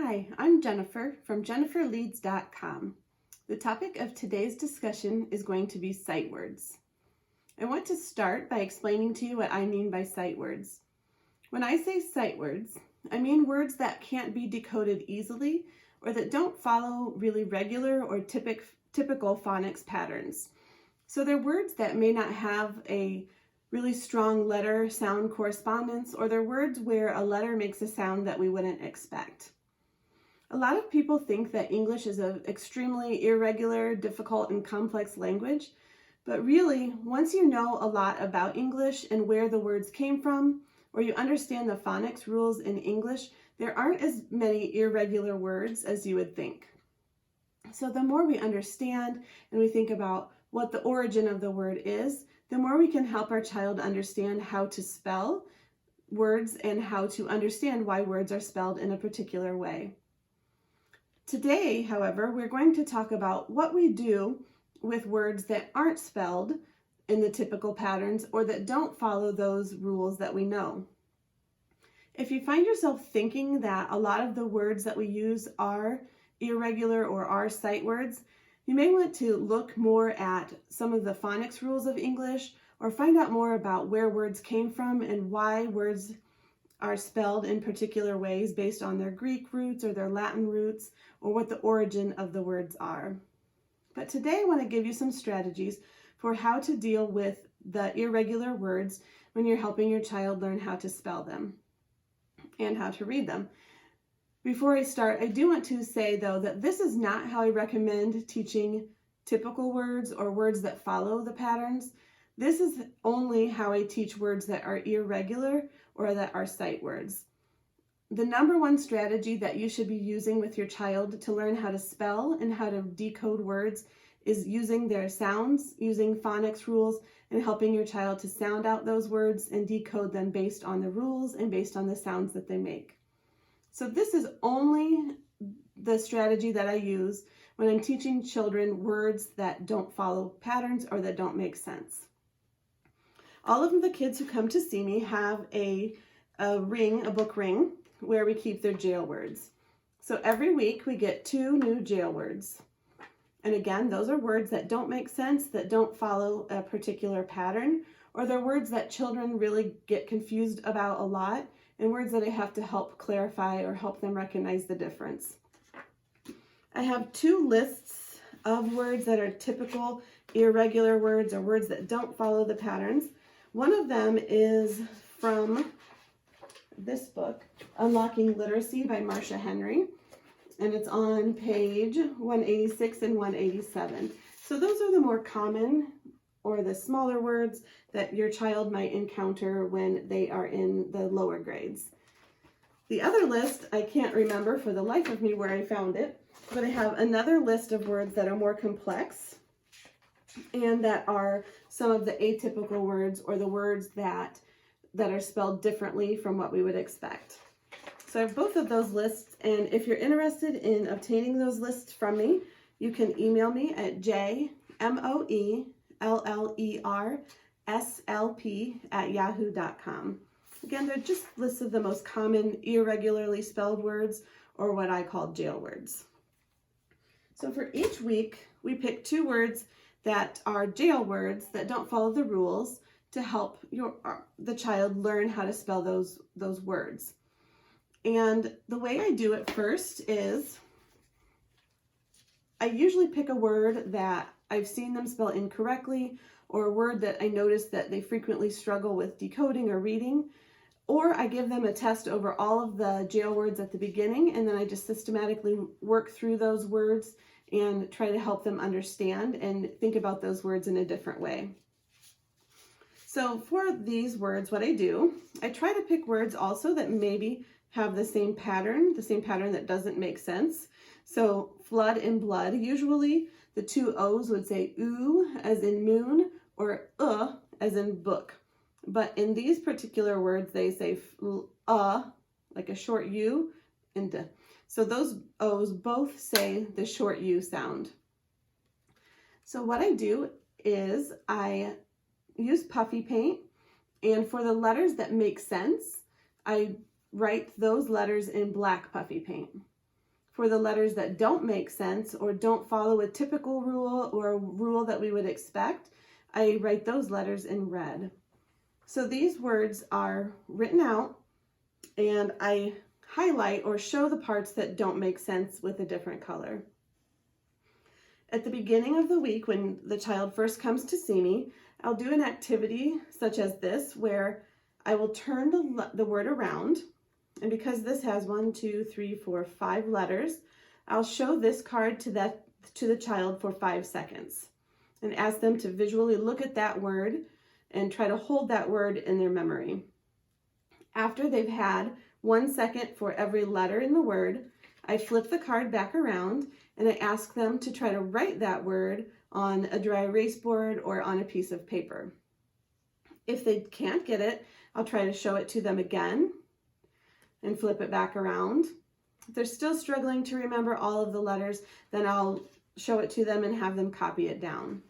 Hi, I'm Jennifer from jenniferleads.com. The topic of today's discussion is going to be sight words. I want to start by explaining to you what I mean by sight words. When I say sight words, I mean words that can't be decoded easily or that don't follow really regular or typical phonics patterns. So they're words that may not have a really strong letter sound correspondence, or they're words where a letter makes a sound that we wouldn't expect. A lot of people think that English is an extremely irregular, difficult, and complex language, but really, once you know a lot about English and where the words came from, or you understand the phonics rules in English, there aren't as many irregular words as you would think. So the more we understand and we think about what the origin of the word is, the more we can help our child understand how to spell words and how to understand why words are spelled in a particular way. Today, however, we're going to talk about what we do with words that aren't spelled in the typical patterns or that don't follow those rules that we know. If you find yourself thinking that a lot of the words that we use are irregular or are sight words, you may want to look more at some of the phonics rules of English or find out more about where words came from and why words are spelled in particular ways based on their Greek roots or their Latin roots or what the origin of the words are. But today I want to give you some strategies for how to deal with the irregular words when you're helping your child learn how to spell them and how to read them. Before I start, I do want to say though that this is not how I recommend teaching typical words or words that follow the patterns. This is only how I teach words that are irregular or that are sight words. The number one strategy that you should be using with your child to learn how to spell and how to decode words is using their sounds, using phonics rules, and helping your child to sound out those words and decode them based on the rules and based on the sounds that they make. So this is only the strategy that I use when I'm teaching children words that don't follow patterns or that don't make sense. All of the kids who come to see me have a book ring, where we keep their jail words. So every week we get 2 new jail words. And again, those are words that don't make sense, that don't follow a particular pattern, or they're words that children really get confused about a lot, and words that I have to help clarify or help them recognize the difference. I have 2 lists of words that are typical irregular words or words that don't follow the patterns. One of them is from this book, Unlocking Literacy by Marcia Henry, and it's on page 186 and 187. So those are the more common or the smaller words that your child might encounter when they are in the lower grades. The other list, I can't remember for the life of me where I found it, but I have another list of words that are more complex and that are some of the atypical words or the words that are spelled differently from what we would expect. So I have both of those lists, and if you're interested in obtaining those lists from me, you can email me at jmoellerslp@yahoo.com. Again, they're just lists of the most common irregularly spelled words, or what I call jail words. So for each week, we pick 2 words that are jail words that don't follow the rules to help the child learn how to spell those words. And the way I do it first is I usually pick a word that I've seen them spell incorrectly, or a word that I notice that they frequently struggle with decoding or reading, or I give them a test over all of the jail words at the beginning, and then I just systematically work through those words and try to help them understand and think about those words in a different way. So for these words, what I do, I try to pick words also that maybe have the same pattern that doesn't make sense. So flood and blood, usually the 2 O's would say oo as in moon or as in book. But in these particular words, they say like a short U and d. So those O's both say the short U sound. So what I do is I use puffy paint, and for the letters that make sense, I write those letters in black puffy paint. For the letters that don't make sense or don't follow a typical rule or a rule that we would expect, I write those letters in red. So these words are written out and I highlight or show the parts that don't make sense with a different color. At the beginning of the week, when the child first comes to see me, I'll do an activity such as this where I will turn the word around. And because this has 1, 2, 3, 4, 5 letters, I'll show this card to the child for 5 seconds and ask them to visually look at that word and try to hold that word in their memory. After they've had 1 second for every letter in the word, I flip the card back around and I ask them to try to write that word on a dry erase board or on a piece of paper. If they can't get it, I'll try to show it to them again and flip it back around. If they're still struggling to remember all of the letters, then I'll show it to them and have them copy it down.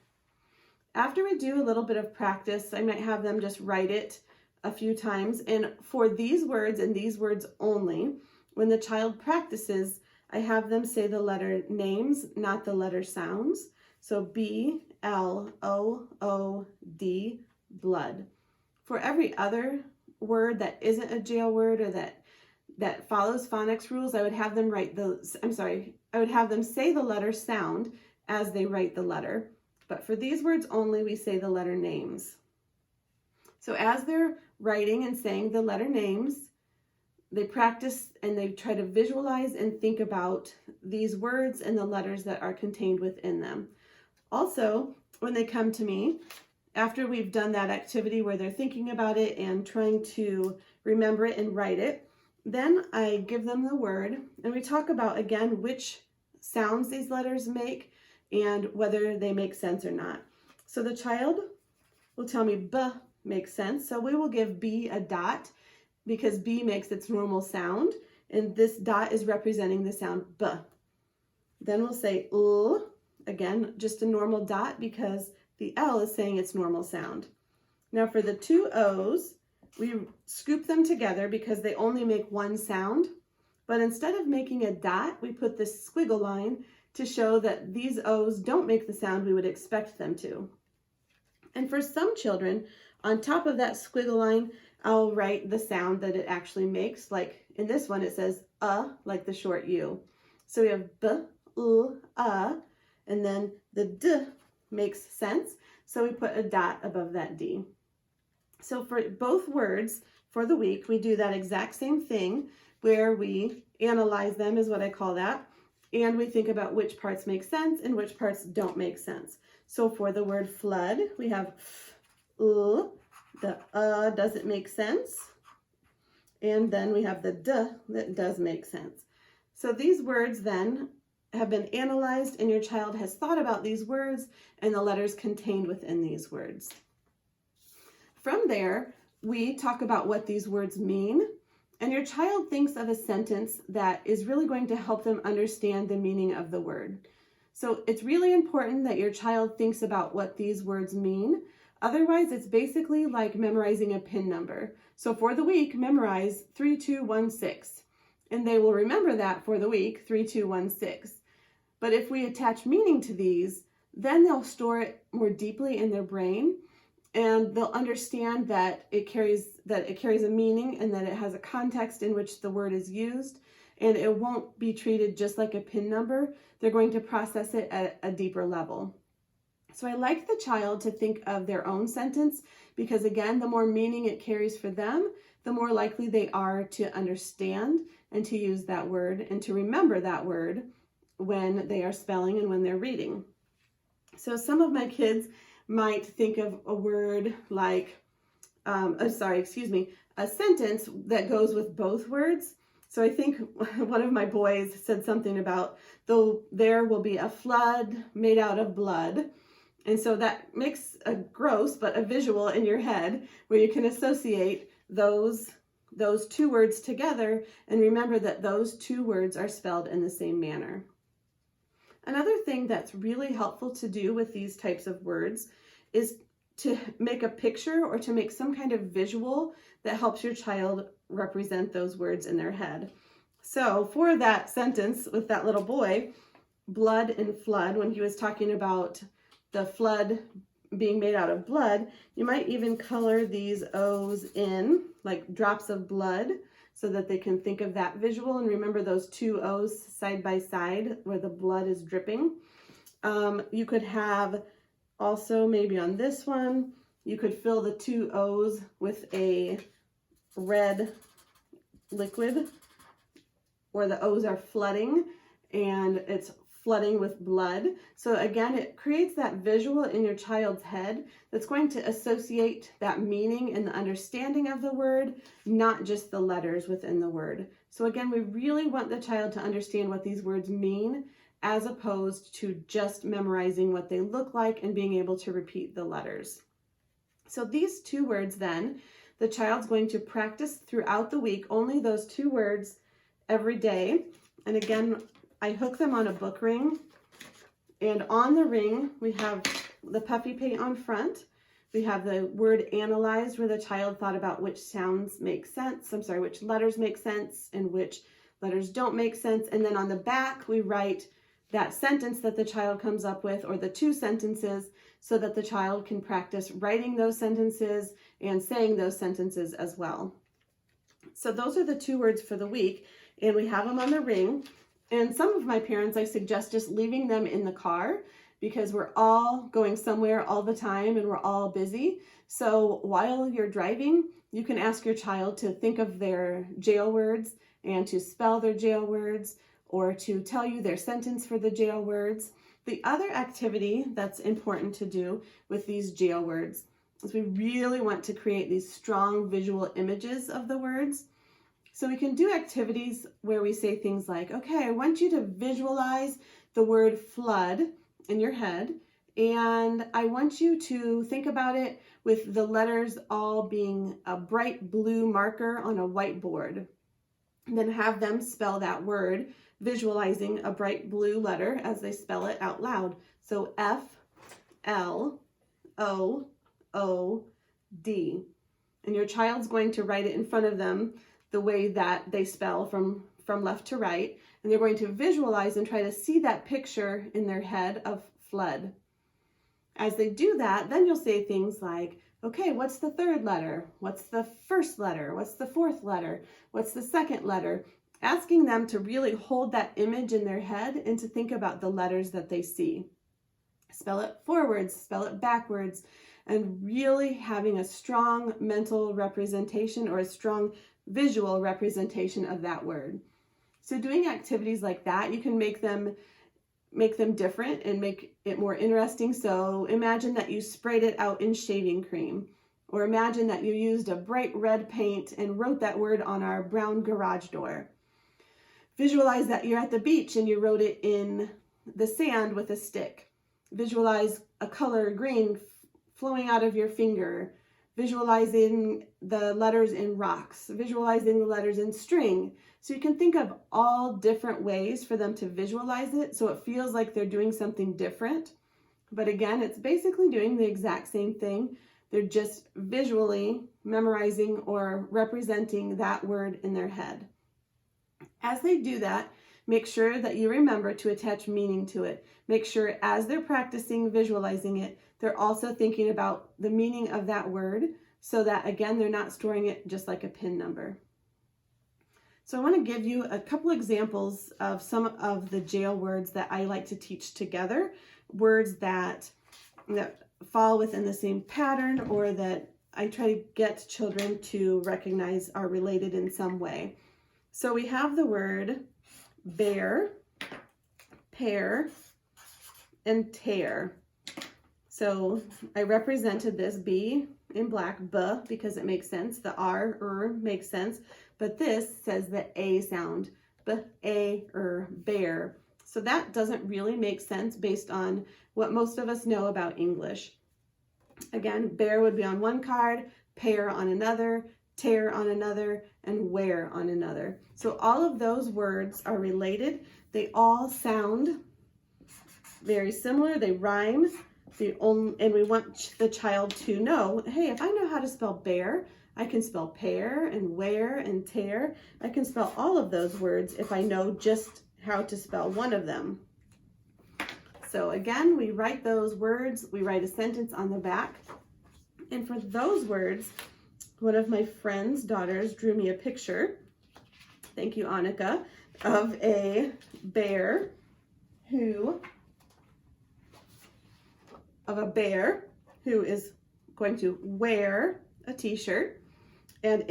After we do a little bit of practice, I might have them just write it a few times. And for these words and these words only, when the child practices, I have them say the letter names, not the letter sounds. So B, L, O, O, D, blood. For every other word that isn't a jail word or that follows phonics rules, I would have them I would have them say the letter sound as they write the letter. But for these words only, we say the letter names. So as they're writing and saying the letter names, they practice and they try to visualize and think about these words and the letters that are contained within them. Also, when they come to me, after we've done that activity where they're thinking about it and trying to remember it and write it, then I give them the word and we talk about, again, which sounds these letters make and whether they make sense or not. So the child will tell me B makes sense. So we will give B a dot because B makes its normal sound and this dot is representing the sound B. Then we'll say L, again, just a normal dot because the L is saying its normal sound. Now for the two O's, we scoop them together because they only make one sound, but instead of making a dot, we put this squiggle line to show that these O's don't make the sound we would expect them to. And for some children, on top of that squiggle line, I'll write the sound that it actually makes. Like in this one, it says like the short U. So we have B, L, and then the D makes sense. So we put a dot above that D. So for both words for the week, we do that exact same thing where we analyze them is what I call that. And we think about which parts make sense and which parts don't make sense. So for the word flood, we have F, L, the doesn't make sense. And then we have the D that does make sense. So these words then have been analyzed and your child has thought about these words and the letters contained within these words. From there, we talk about what these words mean, and your child thinks of a sentence that is really going to help them understand the meaning of the word. So it's really important that your child thinks about what these words mean. Otherwise, it's basically like memorizing a PIN number. So for the week, memorize 3216, and they will remember that for the week, 3216. But if we attach meaning to these, then they'll store it more deeply in their brain and they'll understand that it carries a meaning and that it has a context in which the word is used, and it won't be treated just like a PIN number. They're going to process it at a deeper level. So I like the child to think of their own sentence because, again, the more meaning it carries for them, the more likely they are to understand and to use that word and to remember that word when they are spelling and when they're reading. So some of my kids might think of a word like, a sentence that goes with both words. So I think one of my boys said something about, though there will be a flood made out of blood. And so that makes a gross, but a visual in your head where you can associate those two words together and remember that those two words are spelled in the same manner. Another thing that's really helpful to do with these types of words is to make a picture or to make some kind of visual that helps your child represent those words in their head. So for that sentence with that little boy, blood and flood, when he was talking about the flood being made out of blood, you might even color these O's in like drops of blood so that they can think of that visual and remember those two O's side by side where the blood is dripping. You could have also maybe on this one, you could fill the two O's with a red liquid where the O's are flooding and it's flooding with blood. So again, it creates that visual in your child's head that's going to associate that meaning and the understanding of the word, not just the letters within the word. So again, we really want the child to understand what these words mean as opposed to just memorizing what they look like and being able to repeat the letters. So these two words then, the child's going to practice throughout the week, only those two words every day. And again, I hook them on a book ring, and on the ring we have the puffy paint on front. We have the word analyzed, where the child thought about which sounds make sense, which letters make sense and which letters don't make sense. And then on the back we write that sentence that the child comes up with, or the two sentences, so that the child can practice writing those sentences and saying those sentences as well. So those are the two words for the week, and we have them on the ring. And some of my parents, I suggest just leaving them in the car because we're all going somewhere all the time and we're all busy. So while you're driving, you can ask your child to think of their jail words and to spell their jail words or to tell you their sentence for the jail words. The other activity that's important to do with these jail words is we really want to create these strong visual images of the words. So we can do activities where we say things like, okay, I want you to visualize the word flood in your head, and I want you to think about it with the letters all being a bright blue marker on a whiteboard. And then have them spell that word, visualizing a bright blue letter as they spell it out loud. So F-L-O-O-D. And your child's going to write it in front of them the way that they spell from left to right, and they're going to visualize and try to see that picture in their head of flood. As they do that, then you'll say things like, okay, what's the third letter? What's the first letter? What's the fourth letter? What's the second letter? Asking them to really hold that image in their head and to think about the letters that they see. Spell it forwards, spell it backwards, and really having a strong mental representation or a strong visual representation of that word. So doing activities like that, you can make them different and make it more interesting. So imagine that you sprayed it out in shaving cream, or imagine that you used a bright red paint and wrote that word on our brown garage door. Visualize that you're at the beach and you wrote it in the sand with a stick. Visualize a color green flowing out of your finger. Visualizing the letters in rocks, visualizing the letters in string. So you can think of all different ways for them to visualize it so it feels like they're doing something different. But again, it's basically doing the exact same thing. They're just visually memorizing or representing that word in their head. As they do that, make sure that you remember to attach meaning to it. Make sure as they're practicing visualizing it, they're also thinking about the meaning of that word so that, again, they're not storing it just like a PIN number. So I want to give you a couple examples of some of the jail words that I like to teach together, words that fall within the same pattern or that I try to get children to recognize are related in some way. So we have the word bear, pear, and tear. So I represented this B in black, B, because it makes sense. The R, makes sense. But this says the A sound, bear. So that doesn't really make sense based on what most of us know about English. Again, bear would be on one card, pear on another, tear on another, and wear on another. So all of those words are related. They all sound very similar. They rhyme. And we want the child to know, hey, if I know how to spell bear, I can spell pear and wear and tear. I can spell all of those words if I know just how to spell one of them. So again, we write those words, we write a sentence on the back. And for those words, one of my friend's daughters drew me a picture, thank you Annika, of a bear who is going to wear a t-shirt, and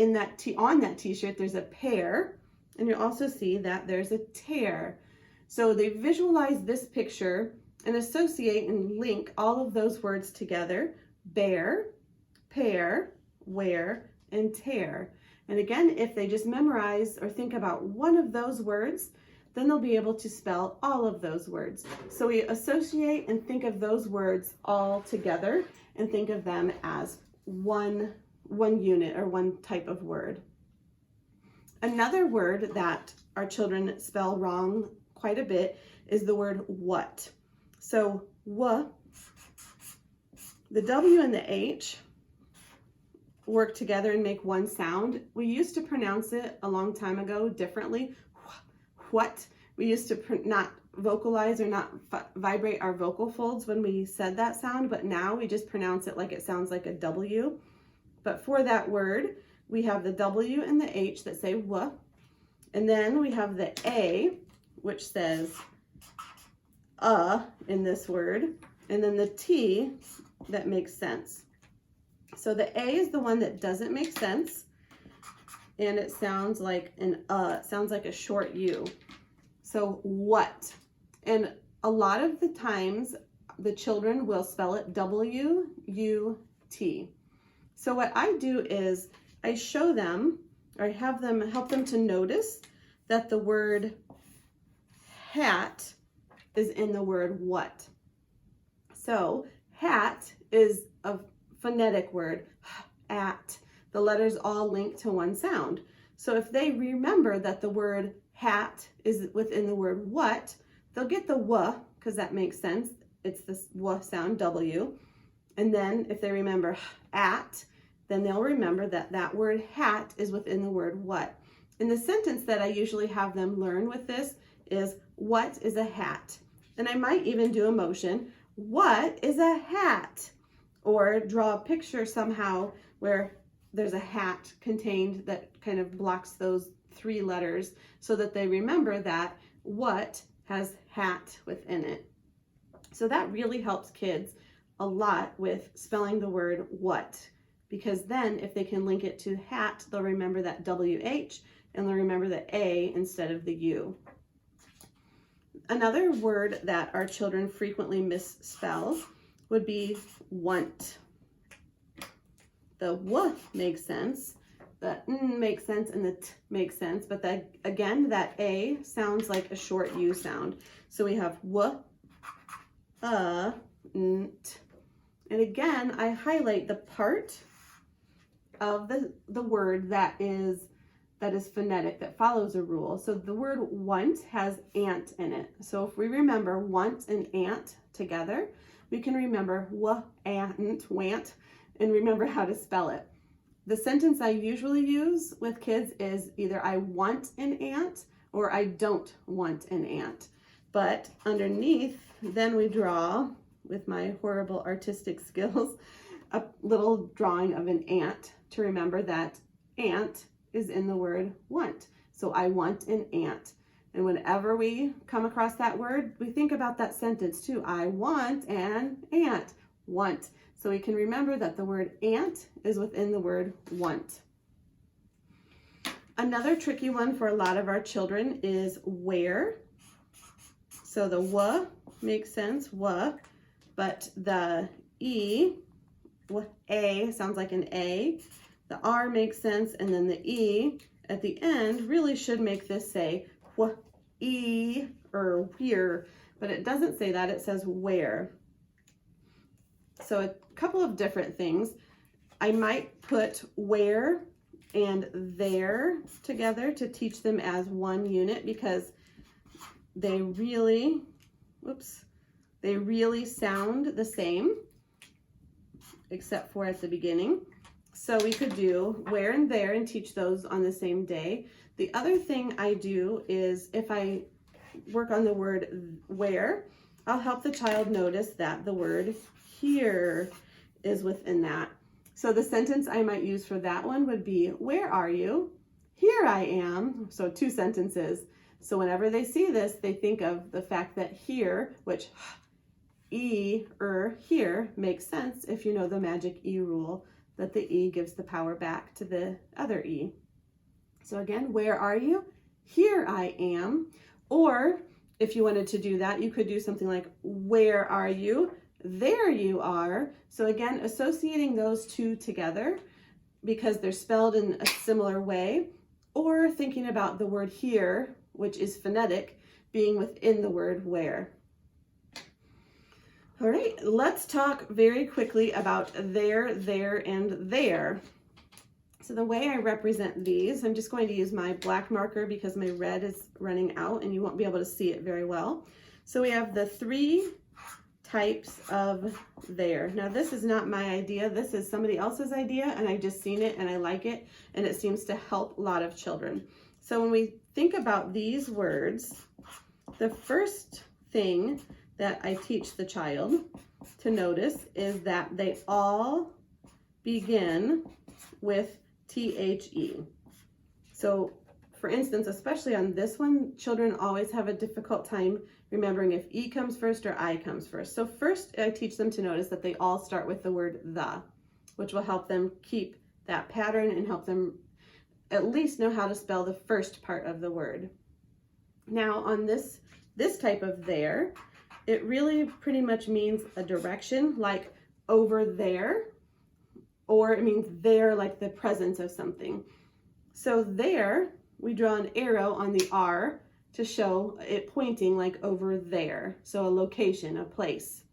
on that t-shirt there's a pear, and you also see that there's a tear. So they visualize this picture and associate and link all of those words together: bear, pear, wear, and tear. And again, if they just memorize or think about one of those words, then they'll be able to spell all of those words. So we associate and think of those words all together and think of them as one unit or one type of word. Another word that our children spell wrong quite a bit is the word what. So the W and the H work together and make one sound. We used to pronounce it a long time ago differently. What? We used to not vocalize or not vibrate our vocal folds when we said that sound, but now we just pronounce it like it sounds like a W. But for that word, we have the W and the H that say w, and then we have the A, which says in this word, and then the T that makes sense. So the A is the one that doesn't make sense, and it sounds like it sounds like a short U. So what? And a lot of the times the children will spell it W-U-T. So what I do is I show them, or I have them help them to notice that the word hat is in the word what. So hat is a phonetic word, at. The letters all link to one sound. So if they remember that the word hat is within the word what, they'll get the w, because that makes sense. It's this w sound, W. And then if they remember at, then they'll remember that that word hat is within the word what. And the sentence that I usually have them learn with this is, what is a hat? And I might even do a motion, what is a hat? Or draw a picture somehow where there's a hat contained that kind of blocks those three letters so that they remember that what has hat within it. So that really helps kids a lot with spelling the word what, because then if they can link it to hat, they'll remember that WH and they'll remember the A instead of the U. Another word that our children frequently misspell would be want. The w makes sense, the n makes sense, and the t makes sense, but again, that A sounds like a short U sound. So we have w, n, t. And again, I highlight the part of the word that is phonetic, that follows a rule. So the word want has ant in it. So if we remember want and ant together, we can remember ant, want, and remember how to spell it. The sentence I usually use with kids is either I want an ant or I don't want an ant. But underneath, then we draw, with my horrible artistic skills, a little drawing of an ant to remember that ant is in the word want. So I want an ant. And whenever we come across that word, we think about that sentence too. I want an ant. Want. So we can remember that the word ant is within the word want. Another tricky one for a lot of our children is where. So the w makes sense, w, but the e, a, sounds like an A. The R makes sense, and then the E at the end really should make this say e or where, but it doesn't say that, it says where. So a couple of different things. I might put where and there together to teach them as one unit, because they really sound the same, except for at the beginning. So we could do where and there and teach those on the same day. The other thing I do is if I work on the word where, I'll help the child notice that the word here is within that. So the sentence I might use for that one would be, where are you? Here I am. So 2 sentences. So whenever they see this, they think of the fact that here, which here makes sense if you know the magic E rule, that the E gives the power back to the other E. So again, where are you? Here I am. Or if you wanted to do that, you could do something like, where are you? There you are. So again, associating those 2 together because they're spelled in a similar way, or thinking about the word here, which is phonetic, being within the word where. All right, let's talk very quickly about there, and there. So the way I represent these, I'm just going to use my black marker because my red is running out and you won't be able to see it very well. So we have the 3 types of there. Now this is not my idea, this is somebody else's idea, and I've just seen it and I like it, and it seems to help a lot of children. So when we think about these words, the first thing that I teach the child to notice is that they all begin with THE. So for instance, especially on this one, children always have a difficult time remembering if E comes first or I comes first. So first I teach them to notice that they all start with the word the, which will help them keep that pattern and help them at least know how to spell the first part of the word. Now on this type of there, it really pretty much means a direction, like over there, or it means there, like the presence of something. So there, we draw an arrow on the R to show it pointing like over there. So a location, a place.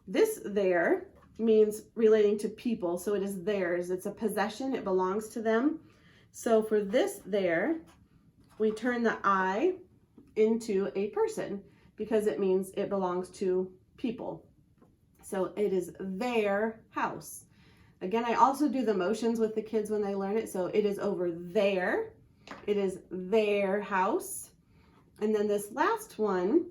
This there means relating to people. So it is theirs. It's a possession. It belongs to them. So for this there, we turn the I into a person because it means it belongs to people. So it is their house. Again, I also do the motions with the kids when they learn it. So it is over there. It is their house. And then this last one,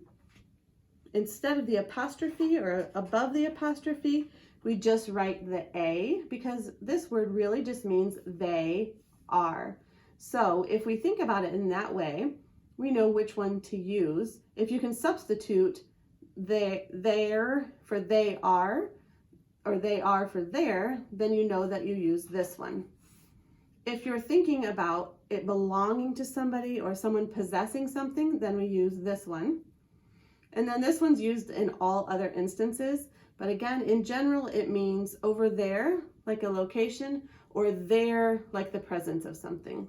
instead of the apostrophe or above the apostrophe, we just write the A because this word really just means they are. So if we think about it in that way, we know which one to use. If you can substitute there for they are, or they are for there, then you know that you use this one. If you're thinking about it belonging to somebody or someone possessing something, then we use this one. And then this one's used in all other instances. But again, in general, it means over there, like a location, or there, like the presence of something.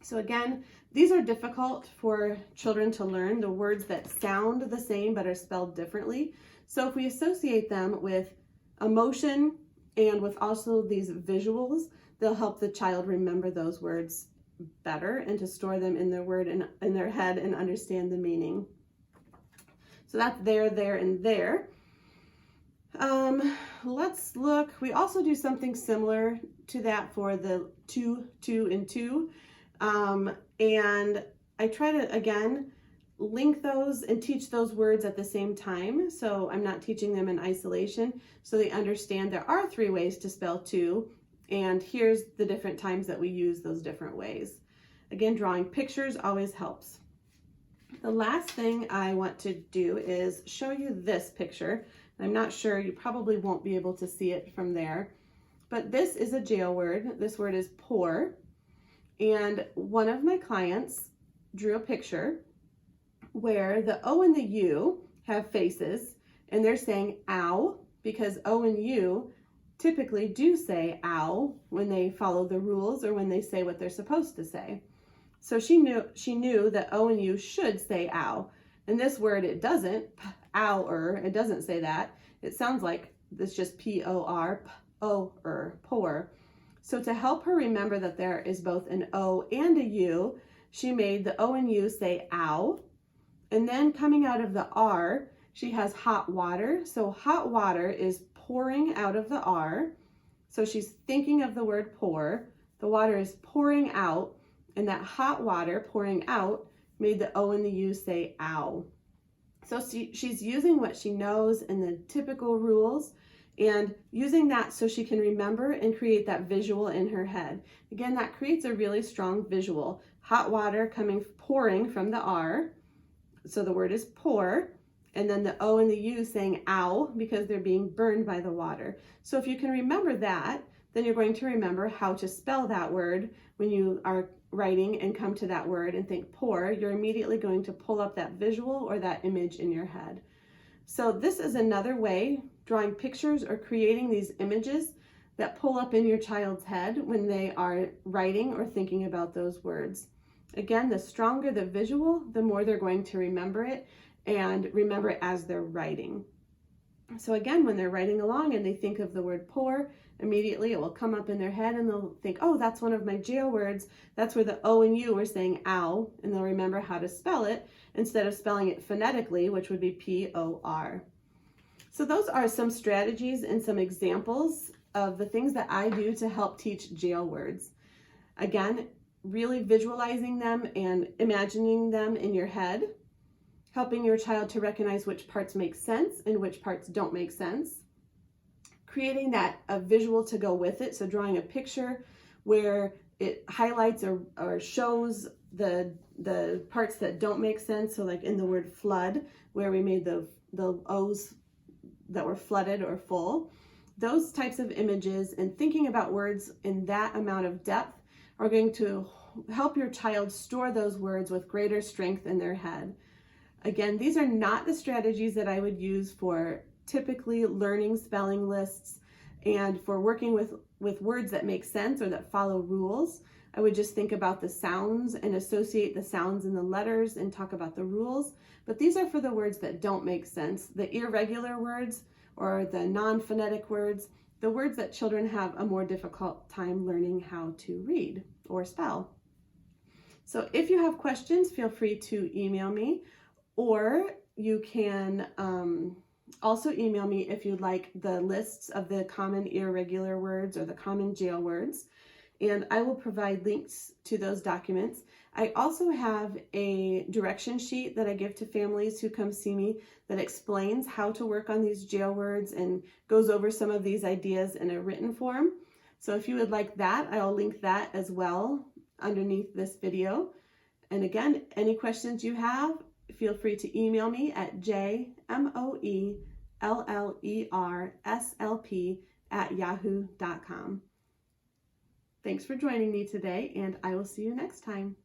So again, these are difficult for children to learn, the words that sound the same but are spelled differently. So if we associate them with emotion and with also these visuals, they'll help the child remember those words better and to store them in their word and in their head and understand the meaning. So that's there, and there. Let's look. We also do something similar to that for the two, and two. And I try to, again, link those and teach those words at the same time. So I'm not teaching them in isolation. So they understand there are 3 ways to spell two. And here's the different times that we use those different ways. Again, drawing pictures always helps. The last thing I want to do is show you this picture. I'm not sure, you probably won't be able to see it from there, but this is a jail word. This word is poor. And one of my clients drew a picture where the O and the U have faces, and they're saying ow, because O and U typically do say ow when they follow the rules or when they say what they're supposed to say. So she knew that O and U should say ow. And this word, it doesn't, ow-er, it doesn't say that. It sounds like it's just P-O-R, p-o-er, poor. So to help her remember that there is both an O and a U, she made the O and U say ow. And then coming out of the R, she has hot water. So hot water is pouring out of the R. So she's thinking of the word pour. The water is pouring out, and that hot water pouring out made the O and the U say ow. So she's using what she knows and the typical rules and using that so she can remember and create that visual in her head. Again, that creates a really strong visual. Hot water pouring from the R, so the word is pour, and then the O and the U saying ow because they're being burned by the water. So if you can remember that, then you're going to remember how to spell that word when you are writing and come to that word and think pour. You're immediately going to pull up that visual or that image in your head. So this is another way, drawing pictures or creating these images that pull up in your child's head when they are writing or thinking about those words. Again, the stronger the visual, the more they're going to remember it and remember it as they're writing. So again, when they're writing along and they think of the word pour, immediately it will come up in their head and they'll think, oh, that's one of my jail words. That's where the O and U are saying ow, and they'll remember how to spell it instead of spelling it phonetically, which would be P-O-R. So those are some strategies and some examples of the things that I do to help teach jail words. Again, really visualizing them and imagining them in your head, helping your child to recognize which parts make sense and which parts don't make sense, creating a visual to go with it, so drawing a picture where it highlights or shows the parts that don't make sense, so like in the word flood, where we made the O's that were flooded or full. Those types of images and thinking about words in that amount of depth are going to help your child store those words with greater strength in their head. Again, these are not the strategies that I would use for typically learning spelling lists and for working with words that make sense or that follow rules. I would just think about the sounds and associate the sounds in the letters and talk about the rules. But these are for the words that don't make sense, the irregular words or the non-phonetic words, the words that children have a more difficult time learning how to read or spell. So if you have questions, feel free to email me, or you can also email me if you'd like the lists of the common irregular words or the common jail words, and I will provide links to those documents. I also have a direction sheet that I give to families who come see me that explains how to work on these jail words and goes over some of these ideas in a written form. So if you would like that, I'll link that as well underneath this video. And again, any questions you have, feel free to email me at jmoellerslp@yahoo.com. Thanks for joining me today, and I will see you next time.